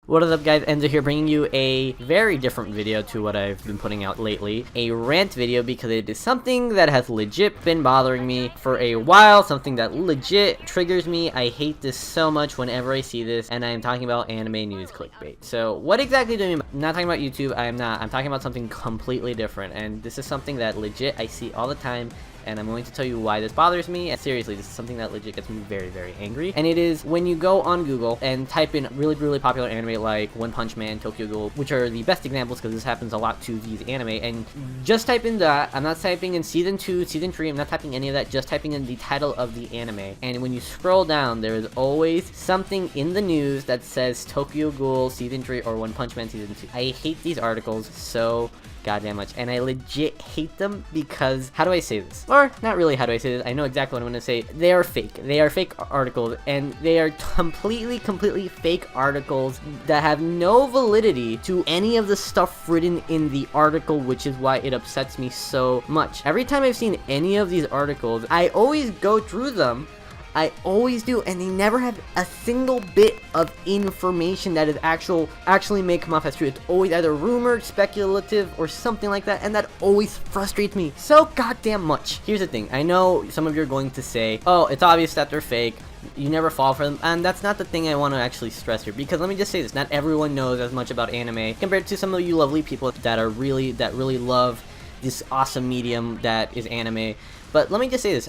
What is up, guys? Enzo here, bringing you a very different video to what I've been putting out lately. A rant video, because it is something that has legit been bothering me for a while, something that legit triggers me. I hate this so much whenever I see this, and I am talking about anime news clickbait. So what exactly do I mean? I'm not talking about YouTube, I'm talking about something completely different, and this is something that legit I see all the time. And I'm going to tell you why this bothers me. And seriously, this is something that legit gets me very, very angry. And it is when you go on Google and type in really, really popular anime like One Punch Man, Tokyo Ghoul, which are the best examples because this happens a lot to these anime. And just type in that. I'm not typing in Season 2, Season 3. I'm not typing any of that. Just typing in the title of the anime. And when you scroll down, there is always something in the news that says Tokyo Ghoul Season 3 or One Punch Man Season 2. I hate these articles so goddamn much, and I legit hate them because, how do I say this? Or, not really how do I say this, I know exactly what I'm gonna say. They are fake. They are fake articles, and they are completely fake articles that have no validity to any of the stuff written in the article, which is why it upsets me so much. Every time I've seen any of these articles, I always go through them. I always do, and they never have a single bit of information that is actually may come off as true. It's always either rumored, speculative, or something like that, and that always frustrates me so goddamn much. Here's the thing, I know some of you are going to say, oh, it's obvious that they're fake, you never fall for them, and that's not the thing I want to actually stress here, because let me just say this, not everyone knows as much about anime compared to some of you lovely people that really love this awesome medium that is anime. But let me just say this,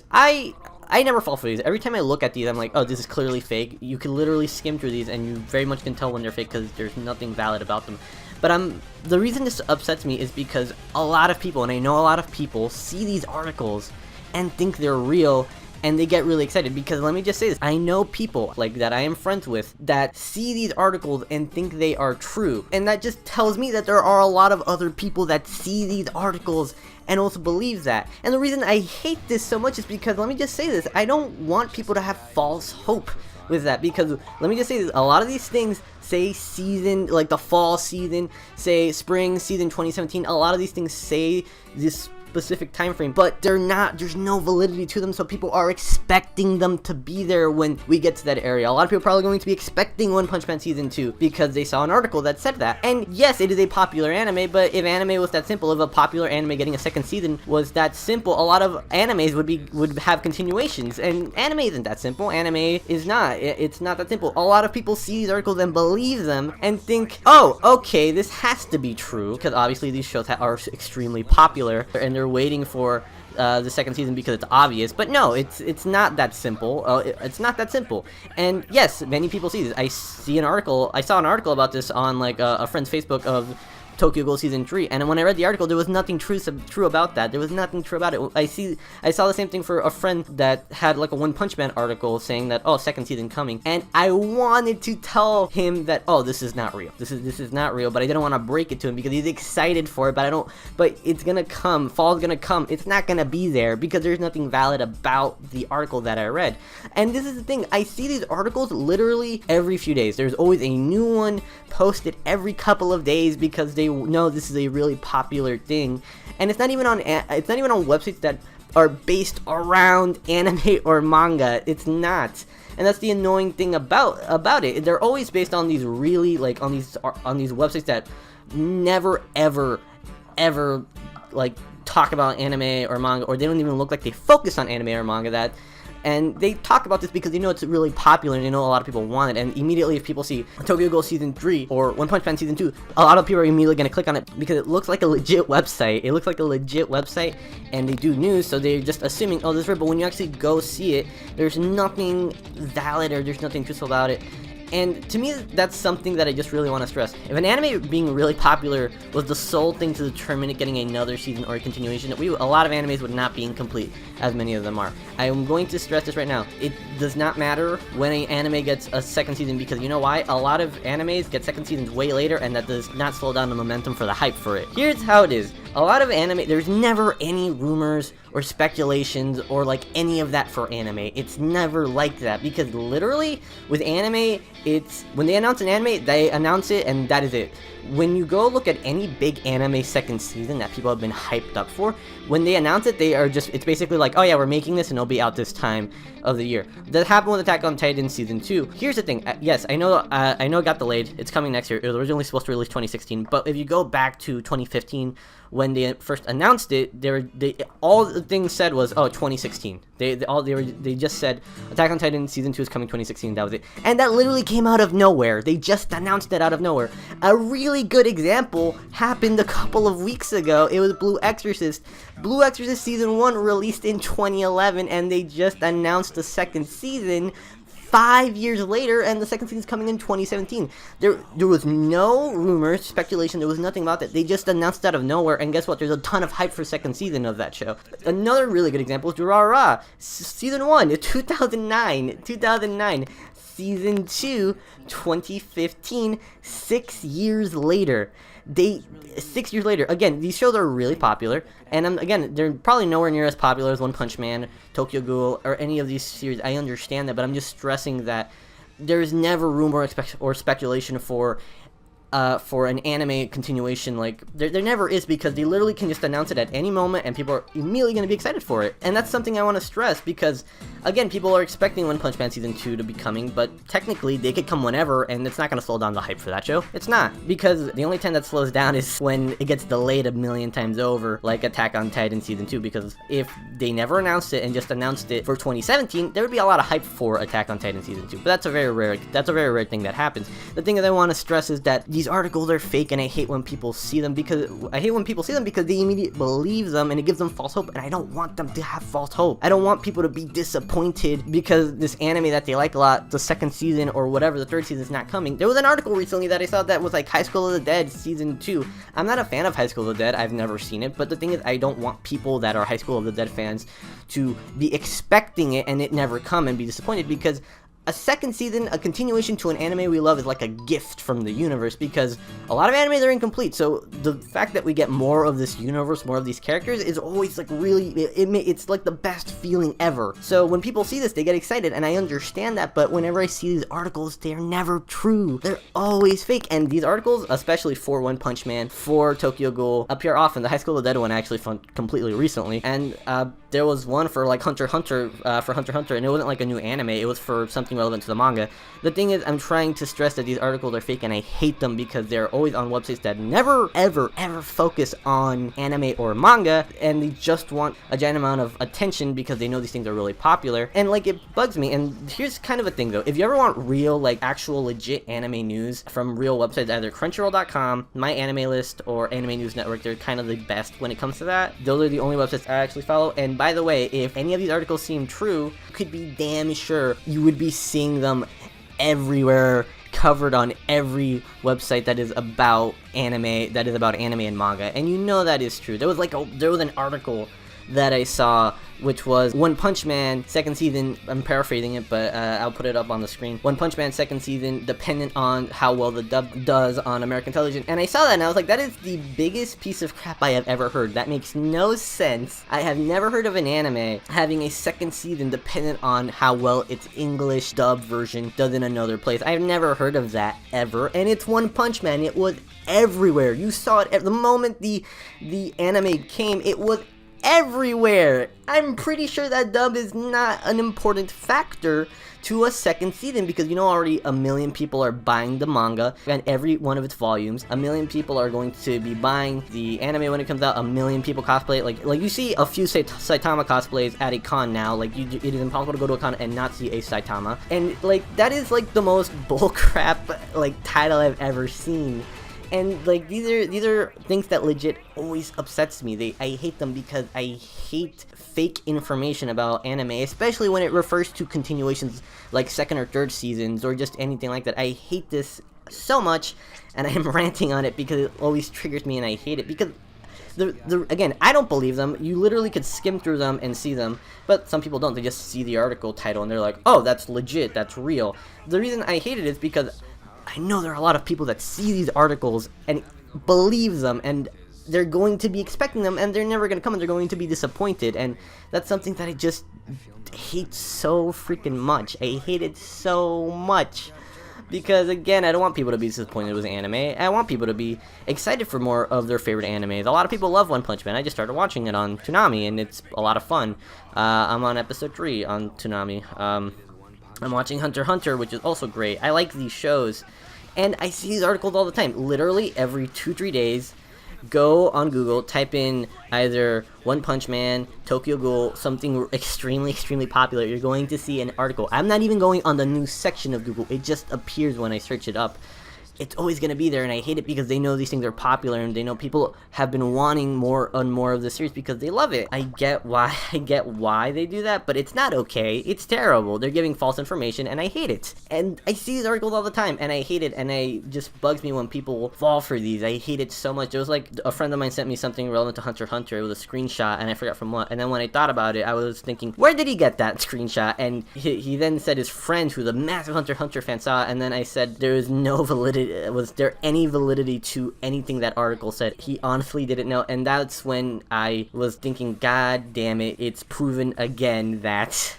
I never fall for these. Every time I look at these, I'm like, oh, this is clearly fake. You can literally skim through these, and you very much can tell when they're fake because there's nothing valid about them. But the reason this upsets me is because a lot of people, and I know a lot of people, see these articles and think they're real, and they get really excited. Because let me just say this, I know people like that I am friends with that see these articles and think they are true, and that just tells me that there are a lot of other people that see these articles and also believe that. And the reason I hate this so much is because, let me just say this, I don't want people to have false hope with that, because let me just say this, a lot of these things say season, like the fall season, say spring season 2017, a lot of these things say this specific time frame, but they're not, there's no validity to them, so people are expecting them to be there when we get to that area. A lot of people are probably going to be expecting One Punch Man Season 2 because they saw an article that said that. And yes, it is a popular anime, but if anime was that simple, if a popular anime getting a second season was that simple, a lot of animes would have continuations, and anime isn't that simple. Anime is not, it's not that simple. A lot of people see these articles and believe them and think, oh, okay, this has to be true, because obviously these shows are extremely popular, and they're waiting for the second season because it's obvious. But no, it's not that simple. It's not that simple. And yes, many people see this. I saw an article about this on like a friend's Facebook of Tokyo Ghoul Season 3, and when I read the article, there was nothing true about that. There was nothing true about it. I saw the same thing for a friend that had like a One Punch Man article saying that, oh, second season coming, and I wanted to tell him that, oh, this is not real. This is not real, but I didn't want to break it to him because he's excited for it, but it's gonna come, fall's gonna come, it's not gonna be there because there's nothing valid about the article that I read. And this is the thing, I see these articles literally every few days. There's always a new one posted every couple of days because they know this is a really popular thing, and it's not even on websites that are based around anime or manga. It's not, and that's the annoying thing about it. They're always based on these really like on these websites that never ever like talk about anime or manga, or they don't even look like they focus on anime or manga. And they talk about this because they know it's really popular and they know a lot of people want it. And immediately if people see Tokyo Ghoul Season 3 or One Punch Man Season 2, a lot of people are immediately going to click on it because it looks like a legit website. It looks like a legit website, and they do news, so they're just assuming, oh, this is real. But when you actually go see it, there's nothing valid or there's nothing truthful about it. And to me, that's something that I just really want to stress. If an anime being really popular was the sole thing to determine it getting another season or a continuation, a lot of animes would not be incomplete, as many of them are. I am going to stress this right now. It does not matter when an anime gets a second season, because you know why? A lot of animes get second seasons way later, and that does not slow down the momentum for the hype for it. Here's how it is. A lot of anime, there's never any rumors or speculations or like any of that for anime. It's never like that, because literally with anime, it's when they announce an anime, they announce it and that is it. When you go look at any big anime second season that people have been hyped up for, when they announce it, they are just, it's basically like, oh yeah, we're making this and it'll be out this time of the year. That happened with Attack on Titan season 2. Here's the thing, yes, I know it got delayed. It's coming next year. It was originally supposed to release 2016, but if you go back to 2015 when they first announced it, all the things said was, oh, 2016. They just said Attack on Titan season 2 is coming 2016. That was it, and that literally came out of nowhere. They just announced it out of nowhere. A really good example happened a couple of weeks ago. It was Blue Exorcist. Blue Exorcist season 1 released in 2011, and they just announced the second season 5 years later, and the second season is coming in 2017. There was no rumors, speculation, there was nothing about that. They just announced out of nowhere, and guess what? There's a ton of hype for second season of that show. Another really good example is Durarara. Season 1, 2009. Season 2, 2015, 6 years later. 6 years later. Again, these shows are really popular, and again, they're probably nowhere near as popular as One Punch Man, Tokyo Ghoul, or any of these series. I understand that, but I'm just stressing that there's never rumor or speculation for an anime continuation. Like there never is, because they literally can just announce it at any moment and people are immediately going to be excited for it. And that's something I want to stress, because again, people are expecting One Punch Man season 2 to be coming, but technically they could come whenever, and it's not going to slow down the hype for that show. It's not, because the only time that slows down is when it gets delayed a million times over, like Attack on Titan season 2, because if they never announced it and just announced it for 2017, there would be a lot of hype for Attack on Titan season 2, but that's a very rare thing that happens. The thing that I want to stress is that these articles are fake, and I hate when people see them because they immediately believe them, and it gives them false hope, and I don't want them to have false hope. I don't want people to be disappointed because this anime that they like a lot, the second season or whatever, the third season is not coming. There was an article recently that I saw that was like High School of the Dead season 2. I'm not a fan of High School of the Dead. I've never seen it, but the thing is, I don't want people that are High School of the Dead fans to be expecting it and it never come and be disappointed, because a second season, a continuation to an anime we love, is like a gift from the universe, because a lot of animes are incomplete. So the fact that we get more of this universe, more of these characters, is always like really, it's like the best feeling ever. So when people see this, they get excited, and I understand that, but whenever I see these articles, they're never true. They're always fake, and these articles, especially for One Punch Man, for Tokyo Ghoul, appear often. The High School of the Dead one I actually found completely recently, and there was one for like Hunter x Hunter, and it wasn't like a new anime, it was for something relevant to the manga. The thing is, I'm trying to stress that these articles are fake, and I hate them because they're always on websites that never, ever, ever focus on anime or manga, and they just want a giant amount of attention because they know these things are really popular, and like, it bugs me. And here's kind of a thing though, if you ever want real, like, actual legit anime news from real websites, either Crunchyroll.com, My Anime List, or Anime News Network, they're kind of the best when it comes to that. Those are the only websites I actually follow. And by the way, if any of these articles seem true, you could be damn sure you would be seeing them everywhere, covered on every website that is about anime, and manga, and you know that is true. There was an article that I saw, which was One Punch Man second season, I'm paraphrasing it, but I'll put it up on the screen. One Punch Man second season, dependent on how well the dub does on American television. And I saw that and I was like, that is the biggest piece of crap I have ever heard. That makes no sense. I have never heard of an anime having a second season dependent on how well its English dub version does in another place. I've never heard of that ever, and it's One Punch Man. It was everywhere. You saw it the moment the anime came. It was everywhere. I'm pretty sure that dub is not an important factor to a second season, because you know already a million people are buying the manga and every one of its volumes. A million people are going to be buying the anime when it comes out. A million people cosplay it. Like you see a few Saitama cosplays at a con now. Like it is impossible to go to a con and not see a Saitama. And like that is like the most bullcrap like title I've ever seen. And like these are things that legit always upsets me. I hate them because I hate fake information about anime, especially when it refers to continuations like second or third seasons or just anything like that. I hate this so much, and I am ranting on it because it always triggers me, and I hate it because again, I don't believe them. You literally could skim through them and see them, but some people don't. They just see the article title and they're like, oh, that's legit, that's real. The reason I hate it is because I know there are a lot of people that see these articles and believe them, and they're going to be expecting them, and they're never going to come, and they're going to be disappointed, and that's something that I just hate so freaking much. I hate it so much. Because, again, I don't want people to be disappointed with anime. I want people to be excited for more of their favorite animes. A lot of people love One Punch Man. I just started watching it on Toonami, and it's a lot of fun. I'm on episode 3 on Toonami. I'm watching Hunter x Hunter, which is also great. I like these shows. And I see these articles all the time. Literally every 2-3 days. Go on Google, type in either One Punch Man, Tokyo Ghoul, something extremely popular. You're going to see an article. I'm not even going on the news section of Google. It just appears when I search it up. It's always going to be there, and I hate it because they know these things are popular, and they know people have been wanting more and more of the series because they love it. I get why they do that, but it's not okay. It's terrible. They're giving false information, and I hate it. And I see these articles all the time, and I hate it, and it just bugs me when people fall for these. I hate it so much. It was like a friend of mine sent me something relevant to Hunter x Hunter. It was a screenshot, and I forgot from what. And then when I thought about it, I was thinking, where did he get that screenshot? And he then said his friend, who's a massive Hunter x Hunter fan, saw it, and then I said, there is no validity. Was there any validity to anything that article said? He honestly didn't know, and that's when I was thinking, God damn it, it's proven again that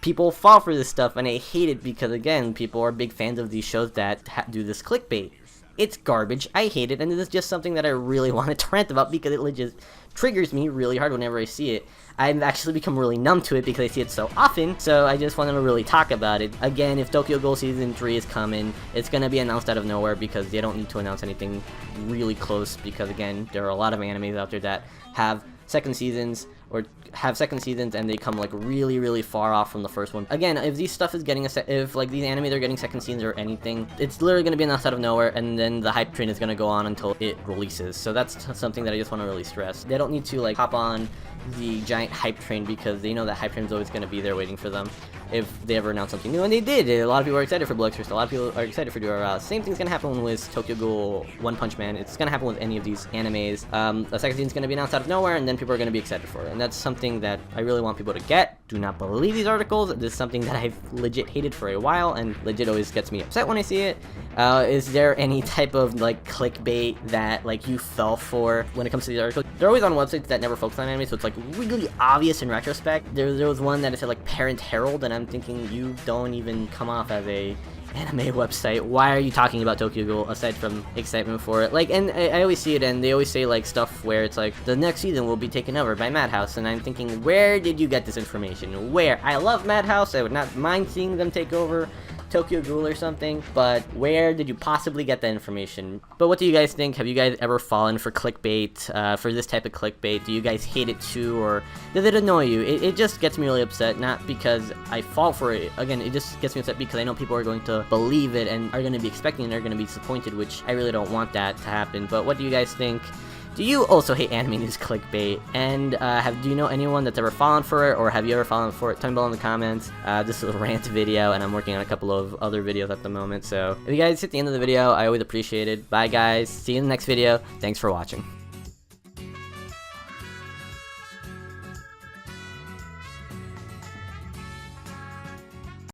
people fall for this stuff, and I hate it because, again, people are big fans of these shows that do this clickbait. It's garbage. I hate it, and this is just something that I really wanted to rant about because it legit triggers me really hard whenever I see it. I've actually become really numb to it because I see it so often, so I just wanted to really talk about it. Again, if Tokyo Ghoul Season 3 is coming, it's going to be announced out of nowhere because they don't need to announce anything really close because, again, there are a lot of animes out there that have second seasons and they come like really far off from the first one. Again, if these stuff is getting if like these anime are getting second seasons or anything, it's literally going to be announced out of nowhere, and then the hype train is going to go on until it releases. So that's something that I just want to really stress. They don't need to like hop on the giant hype train because they know that hype train is always going to be there waiting for them if they ever announce something new, and they did. A lot of people are excited for Bloodthirst, a lot of people are excited for Durarara. Same thing's gonna happen with Tokyo Ghoul, One Punch Man. It's gonna happen with any of these animes. The second season's gonna be announced out of nowhere, and then people are gonna be excited for it, and that's something that I really want people to get. Do not believe these articles. This is something that I've legit hated for a while, and legit always gets me upset when I see it. Is there any type of like clickbait that like you fell for when it comes to these articles? They're always on websites that never focus on anime, so it's like really obvious in retrospect. There was one that said like Parent Herald, and I'm thinking, you don't even come off as a anime website. Why are you talking about Tokyo Ghoul aside from excitement for it? Like, and I always see it, and they always say like stuff where it's like the next season will be taken over by Madhouse, and I'm thinking, where did you get this information? Where? I love Madhouse. I would not mind seeing them take over Tokyo Ghoul or something, but where did you possibly get that information? But what do you guys think? Have you guys ever fallen for clickbait, for this type of clickbait? Do you guys hate it too, or does it annoy you? It just gets me really upset, not because I fall for it. Again, it just gets me upset because I know people are going to believe it and are going to be expecting it and are going to be disappointed, which I really don't want that to happen. But what do you guys think? Do you also hate anime news clickbait? And do you know anyone that's ever fallen for it, or have you ever fallen for it? Tell me below in the comments. This is a rant video, and I'm working on a couple of other videos at the moment. So if you guys hit the end of the video, I always appreciate it. Bye guys, see you in the next video. Thanks for watching.